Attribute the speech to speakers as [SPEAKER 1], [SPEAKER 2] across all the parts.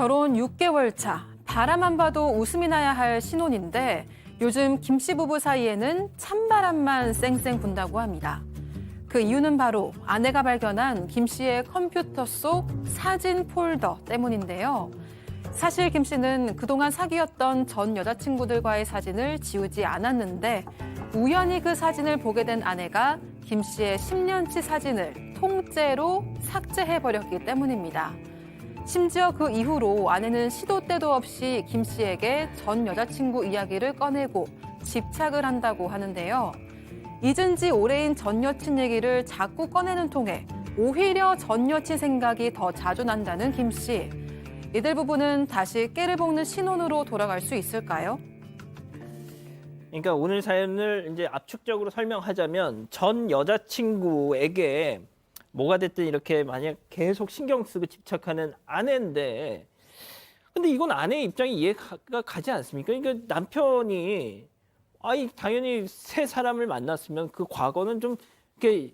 [SPEAKER 1] 결혼 6개월 차, 바라만 봐도 웃음이 나야 할 신혼인데 요즘 김 씨 부부 사이에는 찬바람만 쌩쌩 분다고 합니다. 그 이유는 바로 아내가 발견한 김 씨의 컴퓨터 속 사진 폴더 때문인데요. 사실 김 씨는 그동안 사귀었던 전 여자친구들과의 사진을 지우지 않았는데 우연히 그 사진을 보게 된 아내가 김 씨의 10년치 사진을 통째로 삭제해버렸기 때문입니다. 심지어 그 이후로 아내는 시도 때도 없이 김 씨에게 전 여자친구 이야기를 꺼내고 집착을 한다고 하는데요. 잊은 지 오래인 전 여친 얘기를 자꾸 꺼내는 통에 오히려 전 여친 생각이 더 자주 난다는 김 씨. 이들 부부는 다시 깨를 볶는 신혼으로 돌아갈 수 있을까요?
[SPEAKER 2] 그러니까 오늘 사연을 이제 압축적으로 설명하자면 전 여자친구에게 뭐가 됐든 이렇게 만약 계속 신경 쓰고 집착하는 아내인데 근데 이건 아내의 입장이 이해가 가지 않습니까? 그러니까 남편이 당연히 새 사람을 만났으면 그 과거는 좀 이렇게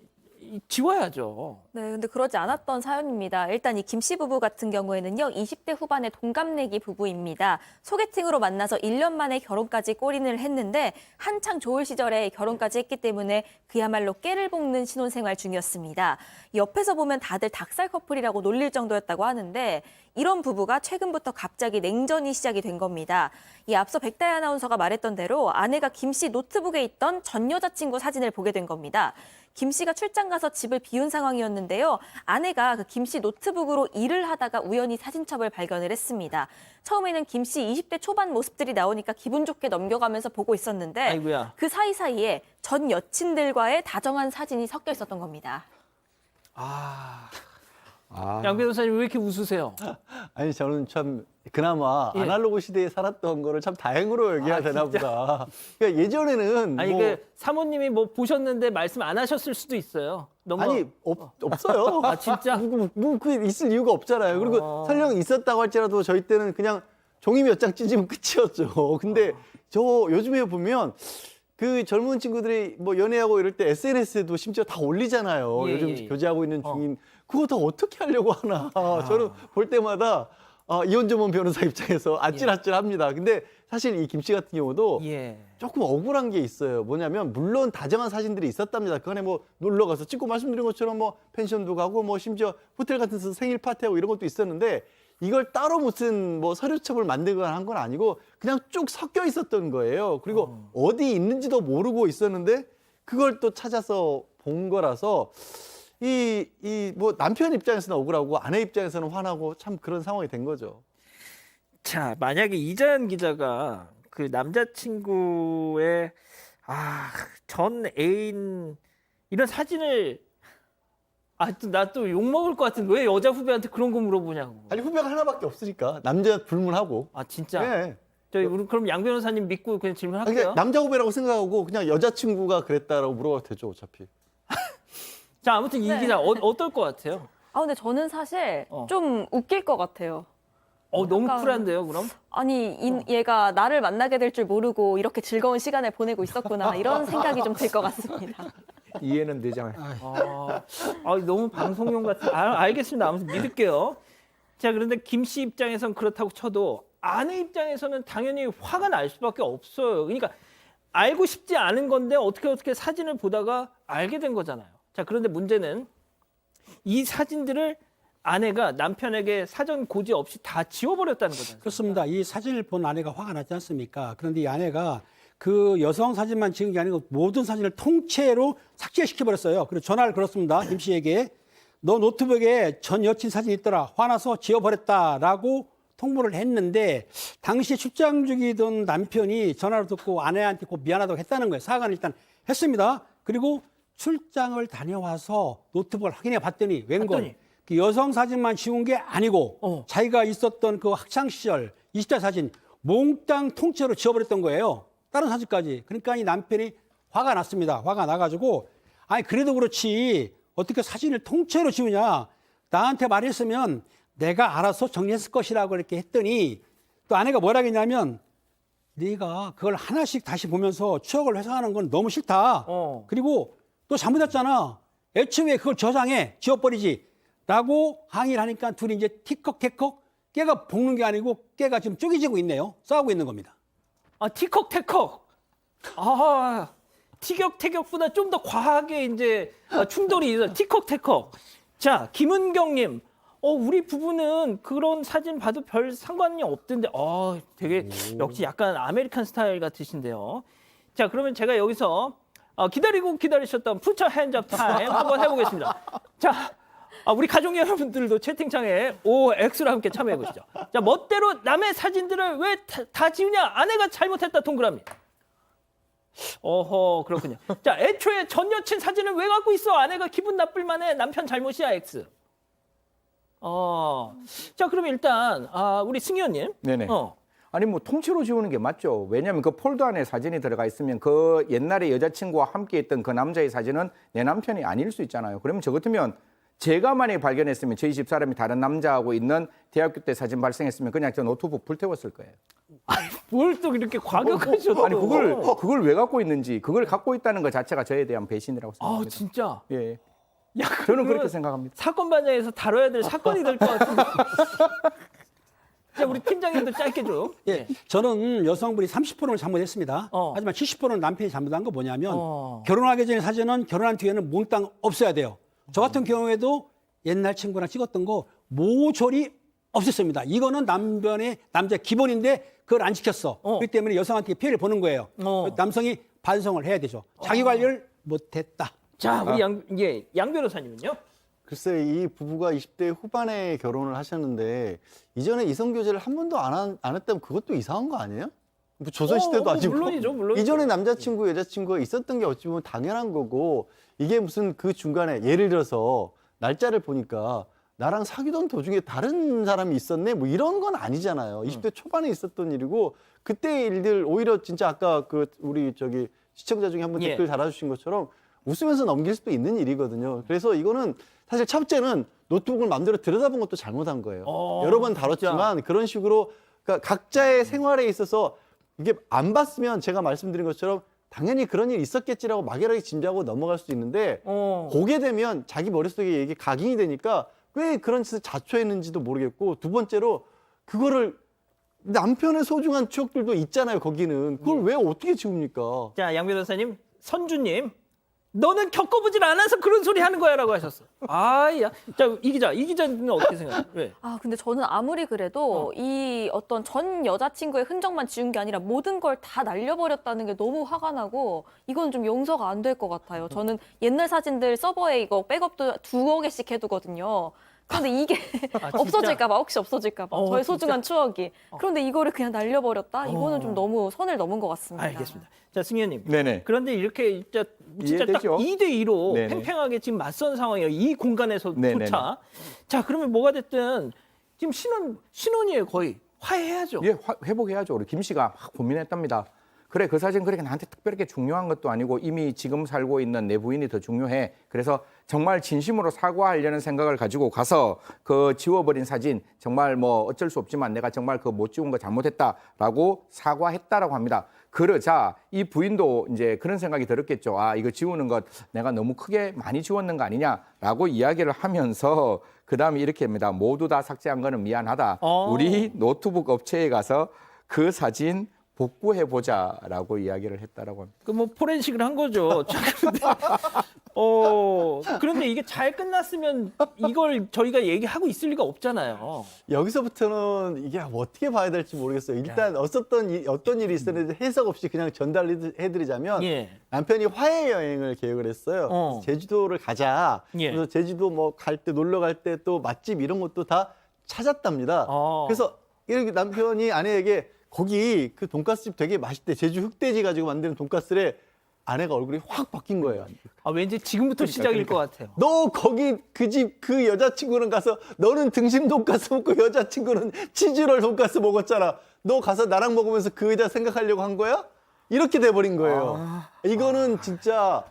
[SPEAKER 2] 지워야죠.
[SPEAKER 3] 네, 근데 그러지 않았던 사연입니다. 일단 이 김 씨 부부 같은 경우에는요, 20대 후반의 동갑내기 부부입니다. 소개팅으로 만나서 1년 만에 결혼까지 골인을 했는데 한창 좋을 시절에 결혼까지 했기 때문에 그야말로 깨를 볶는 신혼생활 중이었습니다. 옆에서 보면 다들 닭살 커플이라고 놀릴 정도였다고 하는데 이런 부부가 최근부터 갑자기 냉전이 시작이 된 겁니다. 이 앞서 백다희 아나운서가 말했던 대로 아내가 김 씨 노트북에 있던 전 여자친구 사진을 보게 된 겁니다. 김 씨가 출장 가서 집을 비운 상황이었는데요. 아내가 그 김 씨 노트북으로 일을 하다가 우연히 사진첩을 발견을 했습니다. 처음에는 김 씨 20대 초반 모습들이 나오니까 기분 좋게 넘겨가면서 보고 있었는데
[SPEAKER 2] 아이고야.
[SPEAKER 3] 그 사이사이에 전 여친들과의 다정한 사진이 섞여 있었던 겁니다.
[SPEAKER 2] 양 변호사님 왜 이렇게 웃으세요?
[SPEAKER 4] 아니 저는 참 그나마
[SPEAKER 2] 예.
[SPEAKER 4] 아날로그 시대에 살았던 거를 참 다행으로 여겨야 되나
[SPEAKER 2] 진짜?
[SPEAKER 4] 보다. 그러니까 예전에는
[SPEAKER 2] 아니
[SPEAKER 4] 뭐
[SPEAKER 2] 그 사모님이 뭐 보셨는데 말씀 안 하셨을 수도 있어요. 너무
[SPEAKER 4] 없어요.
[SPEAKER 2] 아, 진짜?
[SPEAKER 4] 그 있을 이유가 없잖아요. 그리고 설령 있었다고 할지라도 저희 때는 그냥 종이 몇 장 찢으면 끝이었죠. 근데 저 요즘에 보면 그 젊은 친구들이 뭐 연애하고 이럴 때 SNS에도 심지어 다 올리잖아요.
[SPEAKER 2] 예,
[SPEAKER 4] 요즘
[SPEAKER 2] 예, 예.
[SPEAKER 4] 교제하고 있는 중인 그거 다 어떻게 하려고 하나. 저는 볼 때마다 이혼전문 변호사 입장에서 아찔아찔합니다. 근데 사실 이 김 씨 같은 경우도
[SPEAKER 2] 예.
[SPEAKER 4] 조금 억울한 게 있어요. 뭐냐면 물론 다정한 사진들이 있었답니다. 그 안에 뭐 놀러 가서 찍고 말씀드린 것처럼 뭐 펜션도 가고 뭐 심지어 호텔 같은 데서 생일 파티하고 이런 것도 있었는데 이걸 따로 무슨 뭐 서류첩을 만들거나 한 건 아니고 그냥 쭉 섞여 있었던 거예요. 그리고 어디 있는지도 모르고 있었는데 그걸 또 찾아서 본 거라서 뭐 남편 입장에서는 억울하고 아내 입장에서는 화나고 참 그런 상황이 된 거죠.
[SPEAKER 2] 자, 만약에 이자연 기자가 그 남자친구의 전 애인 이런 사진을 나 또 욕먹을 것 같은데 왜 여자 후배한테 그런 거 물어보냐고.
[SPEAKER 4] 아니 후배가 하나밖에 없으니까 남자 불문하고.
[SPEAKER 2] 진짜?
[SPEAKER 4] 네.
[SPEAKER 2] 우리 그럼 양 변호사님 믿고 그냥 질문할게요.
[SPEAKER 4] 그냥 남자 후배라고 생각하고 그냥 여자친구가 그랬다라고 물어봐도 되죠, 어차피.
[SPEAKER 2] 자, 아무튼 이
[SPEAKER 3] 네.
[SPEAKER 2] 기자 어떨 것 같아요?
[SPEAKER 3] 근데 저는 사실 좀 웃길 것 같아요.
[SPEAKER 2] 너무
[SPEAKER 3] 약간-
[SPEAKER 2] 쿨한데요, 그럼?
[SPEAKER 3] 아니, 얘가 나를 만나게 될 줄 모르고 이렇게 즐거운 시간을 보내고 있었구나. 이런 생각이 좀 들 것 같습니다.
[SPEAKER 5] 이해는 되잖아요.
[SPEAKER 2] 너무 방송용 같은. 알겠습니다. 아무튼 믿을게요. 자, 그런데 김 씨 입장에선 그렇다고 쳐도 아내 입장에서는 당연히 화가 날 수밖에 없어요. 그러니까 알고 싶지 않은 건데 어떻게 사진을 보다가 알게 된 거잖아요. 자, 그런데 문제는 이 사진들을 아내가 남편에게 사전 고지 없이 다 지워버렸다는 거잖아요.
[SPEAKER 6] 그렇습니다. 이 사진을 본 아내가 화가 났지 않습니까? 그런데 이 아내가 그 여성 사진만 찍은 게 아니고 모든 사진을 통째로 삭제시켜버렸어요. 그리고 전화를 걸었습니다. 김 씨에게. 너 노트북에 전 여친 사진이 있더라. 화나서 지워버렸다라고 통보를 했는데 당시 출장 중이던 남편이 전화를 듣고 아내한테 꼭 미안하다고 했다는 거예요. 사과는 일단 했습니다. 그리고 출장을 다녀와서 노트북을 확인해 봤더니 웬걸 그 여성 사진만 지운 게 아니고 자기가 있었던 그 학창시절 20대 사진 몽땅 통째로 지워버렸던 거예요. 다른 사진까지. 그러니까 이 남편이 화가 났습니다. 화가 나가지고 그래도 그렇지 어떻게 사진을 통째로 지우냐. 나한테 말했으면 내가 알아서 정리했을 것이라고 이렇게 했더니 또 아내가 뭐라 했냐면 네가 그걸 하나씩 다시 보면서 추억을 회상하는 건 너무 싫다. 그리고 또 잘못했잖아. 애초에 그걸 저장해 지워버리지. 라고 항의를 하니까 둘이 이제 티컥태컥 깨가 볶는 게 아니고 깨가 지금 쪼개지고 있네요. 싸우고 있는 겁니다.
[SPEAKER 2] 아, 티격태격. 아, 티격태격보다 좀 더 과하게 이제 충돌이 있어. 티격태격. 자, 김은경님. 우리 부부는 그런 사진 봐도 별 상관이 없던데, 되게 역시 약간 아메리칸 스타일 같으신데요. 자, 그러면 제가 여기서 기다리셨던 푸처 핸즈업 타임 한번 해보겠습니다. 자, 우리 가족 여러분들도 채팅창에 OX로 함께 참여해 보시죠. 자, 멋대로 남의 사진들을 왜 다 지우냐? 아내가 잘못했다 동그라미. 어허, 그렇군요. 자, 애초에 전 여친 사진을 왜 갖고 있어? 아내가 기분 나쁠 만해. 남편 잘못이야, X. 자, 그러면 일단 우리 승희 의원님.
[SPEAKER 5] 네네. 아니 뭐 통째로 지우는 게 맞죠. 왜냐하면 그 폴더 안에 사진이 들어가 있으면 그 옛날에 여자친구와 함께 있던 그 남자의 사진은 내 남편이 아닐 수 있잖아요. 그러면 저 같으면 제가 만약에 발견했으면 저희 집 사람이 다른 남자하고 있는 대학교 때 사진 발생했으면 그냥 저 노트북 불태웠을 거예요.
[SPEAKER 2] 뭘 또 이렇게 과격하셔도.
[SPEAKER 5] 아니 그걸 왜 갖고 있는지 그걸 갖고 있다는 것 자체가 저에 대한 배신이라고 생각합니다.
[SPEAKER 2] 진짜.
[SPEAKER 5] 예.
[SPEAKER 2] 야,
[SPEAKER 5] 저는 그렇게 생각합니다.
[SPEAKER 2] 사건 반장에서 다뤄야 될 사건이 될 것 같은데. 자, 우리 팀장님도 짧게 좀.
[SPEAKER 6] 예, 저는 여성분이 30%는 잘못했습니다. 하지만 70%는 남편이 잘못한 거 뭐냐면 결혼하기 전에 사진은 결혼한 뒤에는 몽땅 없애야 돼요. 저 같은 경우에도 옛날 친구랑 찍었던 거 모조리 없앴습니다. 이거는 남자 기본인데 그걸 안 지켰어. 그렇기 때문에 여성한테 피해를 보는 거예요. 남성이 반성을 해야 되죠. 자기 관리를 못했다.
[SPEAKER 2] 자, 우리 양 변호사님은요?
[SPEAKER 4] 글쎄 이 부부가 20대 후반에 결혼을 하셨는데 이전에 이성교제를 한 번도 안 했다면 그것도 이상한 거 아니에요? 뭐 조선시대도 아니고
[SPEAKER 2] 물론이죠.
[SPEAKER 4] 이전에 남자친구 여자친구가 있었던 게 어찌 보면 당연한 거고 이게 무슨 그 중간에 예를 들어서 날짜를 보니까 나랑 사귀던 도중에 다른 사람이 있었네 뭐 이런 건 아니잖아요. 20대 초반에 있었던 일이고 그때 일들 오히려 진짜 아까 그 우리 시청자 중에 한 분 댓글 달아주신 것처럼 웃으면서 넘길 수도 있는 일이거든요. 그래서 이거는 사실 첫째는 노트북을 마음대로 들여다본 것도 잘못한 거예요. 여러 번 다뤘지만 진짜. 그런 식으로 그러니까 각자의 생활에 있어서 이게 안 봤으면 제가 말씀드린 것처럼 당연히 그런 일이 있었겠지라고 막연하게 짐작하고 넘어갈 수도 있는데 보게 되면 자기 머릿속에 이게 각인이 되니까 왜 그런 짓을 자초했는지도 모르겠고 두 번째로 그거를 남편의 소중한 추억들도 있잖아요. 거기는 그걸 왜 어떻게 지웁니까?
[SPEAKER 2] 자, 양 변호사님, 선주님. 너는 겪어보질 않아서 그런 소리 하는 거야라고 하셨어. 야. 자, 이 기자는 어떻게 생각해요? 왜?
[SPEAKER 3] 근데 저는 아무리 그래도 이 어떤 전 여자친구의 흔적만 지운 게 아니라 모든 걸 다 날려버렸다는 게 너무 화가 나고 이건 좀 용서가 안 될 것 같아요. 저는 옛날 사진들 서버에 이거 백업도 2억 개씩 해두거든요. 그런데 이게 없어질까 봐, 혹시 없어질까 봐. 저의 소중한 추억이. 그런데 이거를 그냥 날려버렸다? 이거는 좀 너무 선을 넘은 것 같습니다.
[SPEAKER 2] 알겠습니다. 자, 승희 의원님.
[SPEAKER 5] 네네.
[SPEAKER 2] 그런데 이렇게 진짜 딱
[SPEAKER 5] 이해되죠?
[SPEAKER 2] 2대2로
[SPEAKER 5] 네네.
[SPEAKER 2] 팽팽하게 지금 맞선 상황이에요. 이 공간에서조차. 자, 그러면 뭐가 됐든 지금 신혼이에요, 거의. 화해해야죠.
[SPEAKER 5] 예, 회복해야죠. 우리 김 씨가 막 고민했답니다. 그래, 그 사진 그렇게 나한테 특별하게 중요한 것도 아니고 이미 지금 살고 있는 내 부인이 더 중요해. 그래서 정말 진심으로 사과하려는 생각을 가지고 가서 그 지워버린 사진 정말 뭐 어쩔 수 없지만 내가 정말 그 못 지운 거 잘못했다라고 사과했다라고 합니다. 그러자 이 부인도 이제 그런 생각이 들었겠죠. 이거 지우는 것 내가 너무 크게 많이 지웠는 거 아니냐라고 이야기를 하면서 그다음에 이렇게 합니다. 모두 다 삭제한 거는 미안하다. 우리 노트북 업체에 가서 그 사진 복구해보자라고 이야기를 했다라고 합니다.
[SPEAKER 2] 그 뭐 포렌식을 한 거죠. 자, 그런데 이게 잘 끝났으면 이걸 저희가 얘기하고 있을 리가 없잖아요.
[SPEAKER 4] 여기서부터는 이게 어떻게 봐야 될지 모르겠어요. 일단 어떤 일이 있었는지 해석 없이 그냥 전달해드리자면 남편이 화해 여행을 계획을 했어요. 제주도를 가자. 그래서 제주도 뭐 갈 때 놀러 갈 때 또 맛집 이런 것도 다 찾았답니다. 그래서 이렇게 남편이 아내에게 거기 그 돈가스집 되게 맛있대. 제주 흑돼지 가지고 만드는 돈가스에 아내가 얼굴이 확 바뀐 거예요.
[SPEAKER 2] 왠지 지금부터 시작일 것 같아요.
[SPEAKER 4] 너 거기 그 집 그 여자친구는 가서 너는 등심 돈가스 먹고 여자친구는 치즈롤 돈가스 먹었잖아. 너 가서 나랑 먹으면서 그 여자 생각하려고 한 거야? 이렇게 돼버린 거예요. 이거는 진짜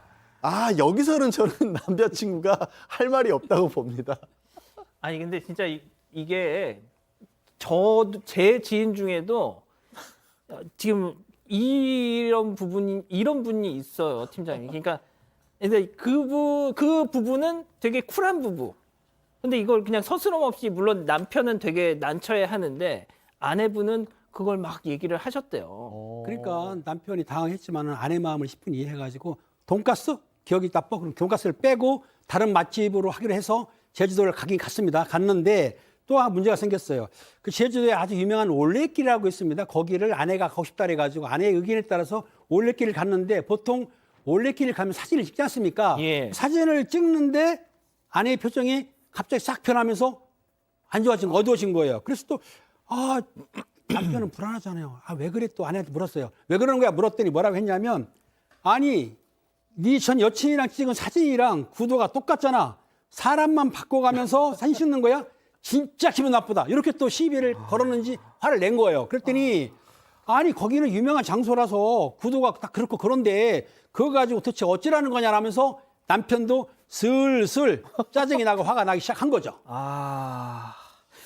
[SPEAKER 4] 여기서는 저는 남자친구가 할 말이 없다고 봅니다.
[SPEAKER 2] 아니 근데 진짜 이게 제 지인 중에도 지금 이런 분이 있어요, 팀장님. 그러니까 근데 그 부부는 되게 쿨한 부부. 근데 이걸 그냥 서스럼 없이 물론 남편은 되게 난처해 하는데 아내분은 그걸 막 얘기를 하셨대요.
[SPEAKER 6] 그러니까 남편이 당황했지만은 아내 마음을 10분 이해해가지고 돈가스 기억이 나빠 그럼 돈가스를 빼고 다른 맛집으로 하기로 해서 제주도를 가긴 갔습니다. 갔는데 또 문제가 생겼어요. 그 제주도에 아주 유명한 올레길이라고 있습니다. 거기를 아내가 가고 싶다 그래가지고 아내의 의견에 따라서 올레길을 갔는데 보통 올레길을 가면 사진을 찍지 않습니까?
[SPEAKER 2] 예.
[SPEAKER 6] 사진을 찍는데 아내의 표정이 갑자기 싹 변하면서 안 좋아진 거, 어두워진 거예요. 그래서 또 남편은 불안하잖아요. 왜 그래? 또 아내한테 물었어요. 왜 그러는 거야? 물었더니 뭐라고 했냐면 아니 네 전 여친이랑 찍은 사진이랑 구도가 똑같잖아. 사람만 바꿔가면서 사진 찍는 거야? 진짜 기분 나쁘다. 이렇게 또 시비를 걸었는지 화를 낸 거예요. 그랬더니 아니 거기는 유명한 장소라서 구도가 딱 그렇고 그런데 그거 가지고 도대체 어찌라는 거냐라면서 남편도 슬슬 짜증이 나고 화가 나기 시작한 거죠.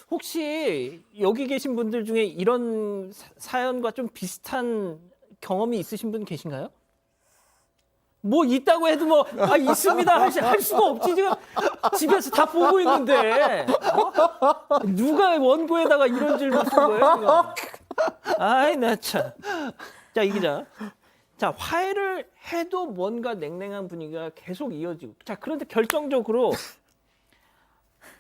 [SPEAKER 2] 혹시 여기 계신 분들 중에 이런 사연과 좀 비슷한 경험이 있으신 분 계신가요? 뭐 있다고 해도 뭐 있습니다 할 수가 없지. 지금 집에서 다 보고 있는데 누가 원고에다가 이런 질문 쓴 거예요? 이거? 아이 나 참. 자, 이 기자. 자, 화해를 해도 뭔가 냉랭한 분위기가 계속 이어지고. 자, 그런데 결정적으로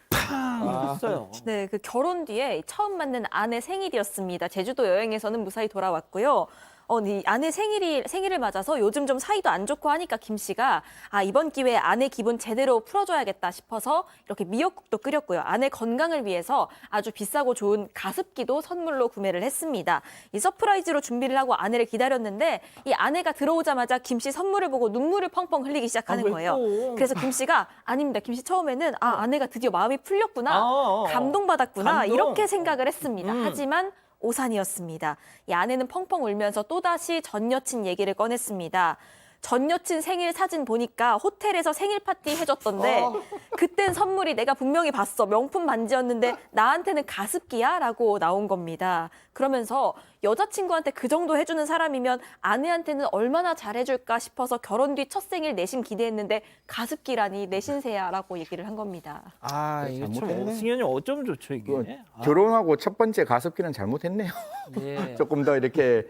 [SPEAKER 2] 팡 했어요.
[SPEAKER 3] 네, 그 결혼 뒤에 처음 만난 아내 생일이었습니다. 제주도 여행에서는 무사히 돌아왔고요. 이 아내 생일을 맞아서 요즘 좀 사이도 안 좋고 하니까 김 씨가 이번 기회에 아내 기분 제대로 풀어줘야겠다 싶어서 이렇게 미역국도 끓였고요. 아내 건강을 위해서 아주 비싸고 좋은 가습기도 선물로 구매를 했습니다. 이 서프라이즈로 준비를 하고 아내를 기다렸는데 이 아내가 들어오자마자 김 씨 선물을 보고 눈물을 펑펑 흘리기 시작하는
[SPEAKER 2] 왜
[SPEAKER 3] 거예요.
[SPEAKER 2] 또?
[SPEAKER 3] 그래서 김 씨가 아닙니다. 김 씨 처음에는 아내가 드디어 마음이 풀렸구나, 감동받았구나
[SPEAKER 2] 감동?
[SPEAKER 3] 이렇게 생각을 했습니다. 하지만 오산이었습니다. 이 아내는 펑펑 울면서 또다시 전 여친 얘기를 꺼냈습니다. 전 여친 생일 사진 보니까 호텔에서 생일 파티 해줬던데 그땐 선물이 내가 분명히 봤어. 명품 반지였는데 나한테는 가습기야? 라고 나온 겁니다. 그러면서 여자친구한테 그 정도 해주는 사람이면 아내한테는 얼마나 잘해줄까 싶어서 결혼 뒤 첫 생일 내신 기대했는데 가습기라니 내 신세야 라고 얘기를 한 겁니다.
[SPEAKER 2] 이거 참
[SPEAKER 5] 잘못했네.
[SPEAKER 2] 승현이 어쩜 좋죠 이게.
[SPEAKER 5] 결혼하고 첫 번째 가습기는 잘못했네요.
[SPEAKER 2] 예.
[SPEAKER 5] 조금 더 이렇게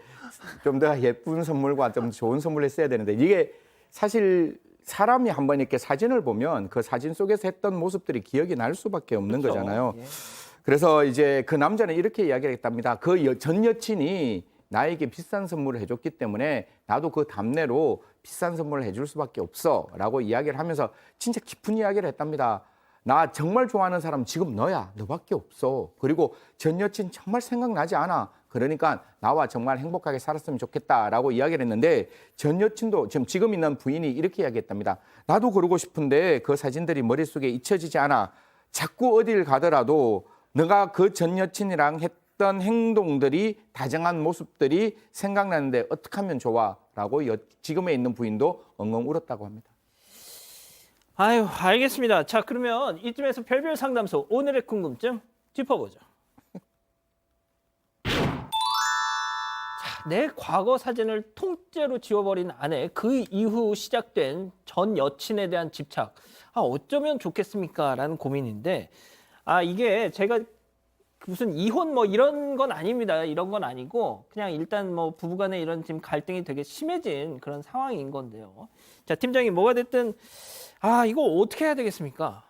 [SPEAKER 5] 좀 더 예쁜 선물과 좀 좋은 선물을 했어야 되는데 이게 사실 사람이 한번 이렇게 사진을 보면 그 사진 속에서 했던 모습들이 기억이 날 수밖에 없는
[SPEAKER 2] 그렇죠.
[SPEAKER 5] 거잖아요.
[SPEAKER 2] 예.
[SPEAKER 5] 그래서 이제 그 남자는 이렇게 이야기를 했답니다. 그 전 여친이 나에게 비싼 선물을 해줬기 때문에 나도 그 답례로 비싼 선물을 해줄 수밖에 없어라고 이야기를 하면서 진짜 깊은 이야기를 했답니다. 나 정말 좋아하는 사람 지금 너야. 너밖에 없어. 그리고 전 여친 정말 생각나지 않아. 그러니까 나와 정말 행복하게 살았으면 좋겠다라고 이야기를 했는데 전 여친도 지금 있는 부인이 이렇게 이야기했답니다. 나도 그러고 싶은데 그 사진들이 머릿속에 잊혀지지 않아. 자꾸 어딜 가더라도 내가 그 전 여친이랑 했던 행동들이 다정한 모습들이 생각나는데 어떻게 하면 좋아? 라고 지금에 있는 부인도 엉엉 울었다고 합니다.
[SPEAKER 2] 아유, 알겠습니다. 자, 그러면 이쯤에서 별별 상담소 오늘의 궁금증 짚어보죠. 자, 내 과거 사진을 통째로 지워버린 아내, 그 이후 시작된 전 여친에 대한 집착. 어쩌면 좋겠습니까? 라는 고민인데, 이게 제가 무슨 이혼 뭐 이런 건 아닙니다. 이런 건 아니고 그냥 일단 뭐 부부간에 이런 지금 갈등이 되게 심해진 그런 상황인 건데요. 자, 팀장님 뭐가 됐든 이거 어떻게 해야 되겠습니까?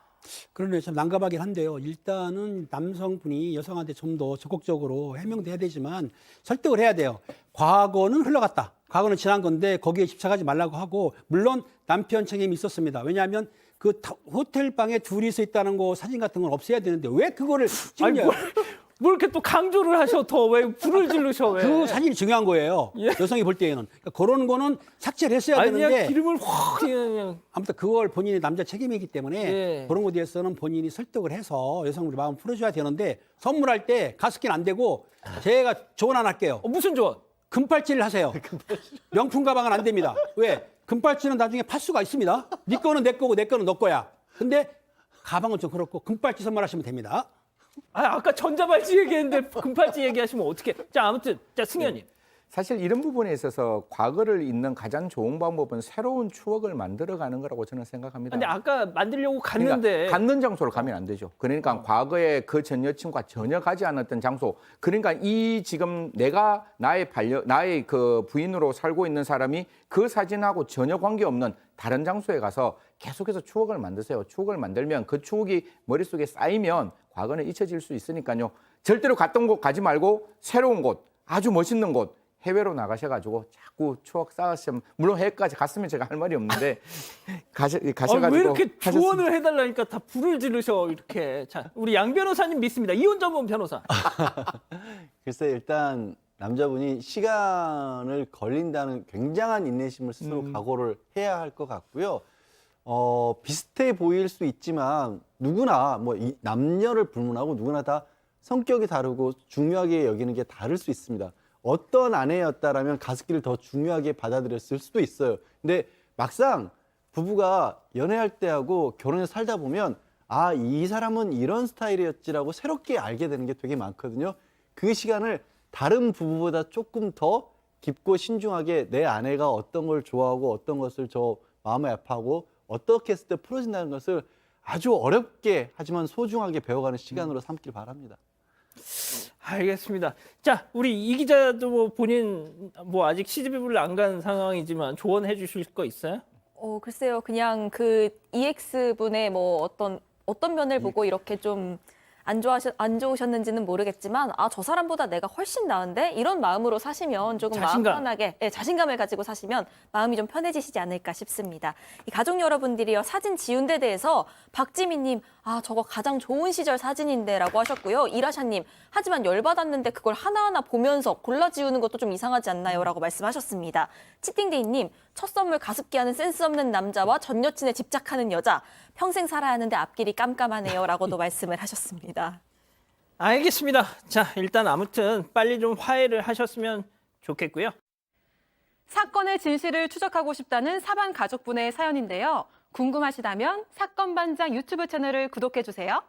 [SPEAKER 6] 그러네 참 난감하긴 한데요. 일단은 남성분이 여성한테 좀 더 적극적으로 해명도 해야 되지만 설득을 해야 돼요. 과거는 흘러갔다. 과거는 지난 건데 거기에 집착하지 말라고 하고 물론 남편 책임이 있었습니다. 왜냐하면 그 호텔 방에 둘이서 있다는 거 사진 같은 건 없애야 되는데 왜 그거를 찍냐?
[SPEAKER 2] 뭘 이렇게 또 강조를 하셔 더 왜 불을 지르셔 왜?
[SPEAKER 6] 그 사진이 중요한 거예요.
[SPEAKER 2] 예.
[SPEAKER 6] 여성이 볼 때에는 그러니까 그런 거는 삭제를 했어야
[SPEAKER 2] 그냥
[SPEAKER 6] 되는데
[SPEAKER 2] 기름을 확 그냥
[SPEAKER 6] 아무튼 그걸 본인이 남자 책임이기 때문에
[SPEAKER 2] 예.
[SPEAKER 6] 그런 거에 대해서는 본인이 설득을 해서 여성분이 마음 풀어줘야 되는데 선물할 때 가습기는 안 되고 제가 조언 하나 할게요.
[SPEAKER 2] 무슨 조언?
[SPEAKER 6] 금팔찌를 하세요. 명품 가방은 안 됩니다. 왜? 금팔찌는 나중에 팔 수가 있습니다. 네 거는 내 거고 내 거는 너 거야. 근데 가방은 좀 그렇고 금팔찌 선물하시면 됩니다.
[SPEAKER 2] 아까 전자발찌 얘기했는데 금팔찌 얘기하시면 어떻게? 자, 아무튼 자 승현님.
[SPEAKER 5] 사실 이런 부분에 있어서 과거를 잊는 가장 좋은 방법은 새로운 추억을 만들어가는 거라고 저는 생각합니다.
[SPEAKER 2] 근데 아까 만들려고 갔는데
[SPEAKER 5] 그러니까 갖는 장소로 가면 안 되죠. 그러니까 과거에 그 전 여친과 전혀 가지 않았던 장소. 그러니까 이 지금 내가 나의 그 부인으로 살고 있는 사람이 그 사진하고 전혀 관계없는 다른 장소에 가서 계속해서 추억을 만드세요. 추억을 만들면 그 추억이 머릿속에 쌓이면 과거는 잊혀질 수 있으니까요. 절대로 갔던 곳 가지 말고 새로운 곳, 아주 멋있는 곳, 해외로 나가셔가지고 자꾸 추억 쌓으시면, 물론 해외까지 갔으면 제가 할 말이 없는데 가셔가지고
[SPEAKER 2] 왜 이렇게 조언을 해달라니까 다 불을 지르셔 이렇게. 자, 우리 양 변호사님 믿습니다. 이혼 전문 변호사.
[SPEAKER 4] 글쎄 일단 남자분이 시간을 걸린다는 굉장한 인내심을 스스로 각오를 해야 할 것 같고요. 비슷해 보일 수 있지만 누구나 뭐 이 남녀를 불문하고 누구나 다 성격이 다르고 중요하게 여기는 게 다를 수 있습니다. 어떤 아내였다라면 가습기를 더 중요하게 받아들였을 수도 있어요. 근데 막상 부부가 연애할 때하고 결혼해서 살다 보면 아, 이 사람은 이런 스타일이었지라고 새롭게 알게 되는 게 되게 많거든요. 그 시간을 다른 부부보다 조금 더 깊고 신중하게 내 아내가 어떤 걸 좋아하고 어떤 것을 저 마음에 아파하고 어떻게 했을 때 풀어진다는 것을 아주 어렵게 하지만 소중하게 배워가는 시간으로 삼길 바랍니다.
[SPEAKER 2] 알겠습니다. 자, 우리 이 기자도 뭐 본인 뭐 아직 시집을 안 간 상황이지만 조언해 주실 거 있어요?
[SPEAKER 3] 글쎄요. 그냥 그 EX분의 뭐 어떤 면을 보고 이렇게 좀 안 좋으셨는지는 모르겠지만 저 사람보다 내가 훨씬 나은데 이런 마음으로 사시면 조금 마음 편하게 자신감을 가지고 사시면 마음이 좀 편해지시지 않을까 싶습니다. 이 가족 여러분들이요, 사진 지운 데 대해서 박지민님 저거 가장 좋은 시절 사진인데라고 하셨고요. 이라샤님, 하지만 열받았는데 그걸 하나하나 보면서 골라 지우는 것도 좀 이상하지 않나요?라고 말씀하셨습니다. 치팅데이님, 첫 선물 가습기 하는 센스 없는 남자와 전 여친에 집착하는 여자, 평생 살아야 하는데 앞길이 깜깜하네요라고도 말씀을 하셨습니다.
[SPEAKER 2] 알겠습니다. 자, 일단 아무튼 빨리 좀 화해를 하셨으면 좋겠고요.
[SPEAKER 1] 사건의 진실을 추적하고 싶다는 사반 가족분의 사연인데요. 궁금하시다면 사건반장 유튜브 채널을 구독해주세요.